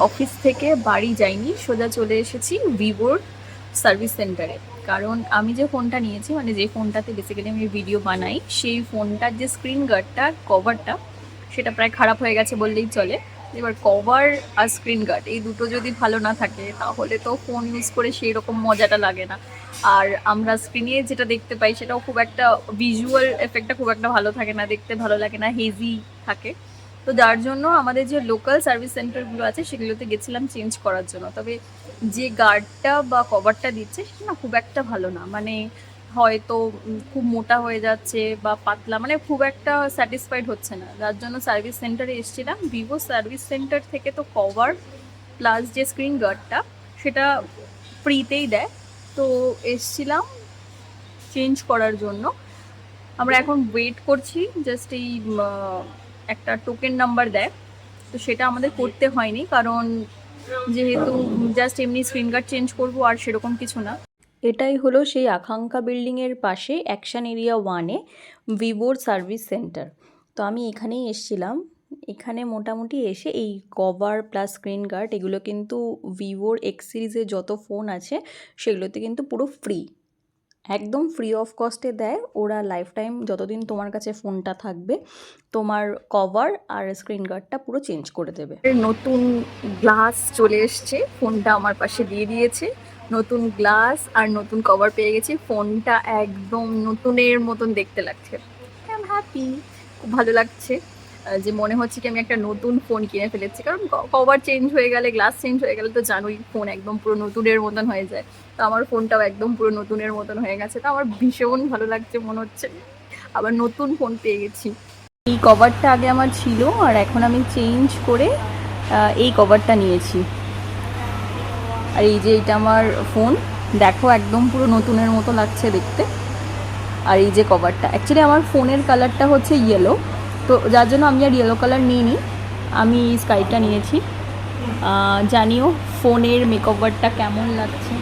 Office থেকে বাড়ি যাইনি, সোজা চলে এসেছি ভিভোর সার্ভিস সেন্টারে। কারণ আমি যে ফোনটা নিয়েছি, মানে যে ফোনটাতে বেসিক্যালি আমি ভিডিও বানাই, সেই ফোনটার যে স্ক্রিন গার্ডটা, কভারটা, সেটা প্রায় খারাপ হয়ে গেছে বললেই চলে। এবার কভার আর স্ক্রিন গার্ড এই দুটো যদি ভালো না থাকে তাহলে তো ফোন ইউজ করে সেই রকম মজাটা লাগে না। আর আমরা স্ক্রিনে যেটা দেখতে পাই সেটাও খুব একটা ভিজুয়াল এফেক্টটা খুব একটা ভালো থাকে না, দেখতে ভালো লাগে না, হেজি থাকে। তো যার জন্য আমাদের যে লোকাল সার্ভিস সেন্টারগুলো আছে সেগুলোতে গেছিলাম চেঞ্জ করার জন্য। তবে যে গার্ডটা বা কভারটা দিচ্ছে সেটা না খুব একটা ভালো না, মানে হয়তো খুব মোটা হয়ে যাচ্ছে বা পাতলা, মানে খুব একটা স্যাটিসফাইড হচ্ছে না। যার জন্য সার্ভিস সেন্টারে এসেছিলাম। ভিভো সার্ভিস সেন্টার থেকে তো কভার প্লাস যে স্ক্রিন গার্ডটা সেটা ফ্রিতেই দেয়। তো এসছিলাম চেঞ্জ করার জন্য। আমরা এখন ওয়েট করছি, জাস্ট এই একটা টোকেন নাম্বার দেয়, তো সেটা আমাদের করতে হয়নি, কারণ যেহেতু জাস্ট এমনি স্ক্রিন গার্ড চেঞ্জ করবো আর সেরকম কিছু না। এটাই হলো সেই আকাঙ্ক্ষা বিল্ডিংয়ের পাশে অ্যাকশন এরিয়া 1-এ ভিভোর সার্ভিস সেন্টার। তো আমি এখানেই এসেছিলাম। এখানে মোটামুটি এসে এই কভার প্লাস স্ক্রিন গার্ড এগুলো কিন্তু ভিভোর এক্স সিরিজের যত ফোন আছে সেগুলোতে কিন্তু পুরো ফ্রি, একদম ফ্রি অফ কস্টে দেয় ওরা। লাইফ টাইম যতদিন তোমার কাছে ফোনটা থাকবে তোমার কভার আর স্ক্রিন গার্ডটা পুরো চেঞ্জ করে দেবে। নতুন গ্লাস চলে এসছে, ফোনটা আমার পাশে দিয়ে দিয়েছে। নতুন গ্লাস আর নতুন কভার পেয়ে গেছি, ফোনটা একদম নতুনের মতন দেখতে লাগছে। আই এম হ্যাপি, খুব ভালো লাগছে। যে মনে হচ্ছে কি আমি একটা নতুন ফোন কিনে ফেলেছি, কারণ কভার চেঞ্জ হয়ে গেলে, গ্লাস চেঞ্জ হয়ে গেলে তো জানোই ফোন একদম পুরো নতুনের মতন হয়ে যায়। তো আমার ফোনটাও একদম পুরো নতুনের মতন হয়ে গেছে, তো আমার ভীষণ ভালো লাগছে, মনে হচ্ছে আবার নতুন ফোন পেয়ে গেছি। এই কভারটা আগে আমার ছিল আর এখন আমি চেঞ্জ করে এই কভারটা নিয়েছি। আর এই যে এটা আমার ফোন, দেখো একদম পুরো নতুনের মতো লাগছে দেখতে। আর এই যে কভারটা, অ্যাকচুয়ালি আমার ফোনের কালারটা হচ্ছে ইয়েলো, তো যার জন্য আমি আর ইয়েলো কালার নিইনি, আমি স্কাইটা নিয়েছি। জানিও ফোনের মেকওভারটা কেমন লাগছে।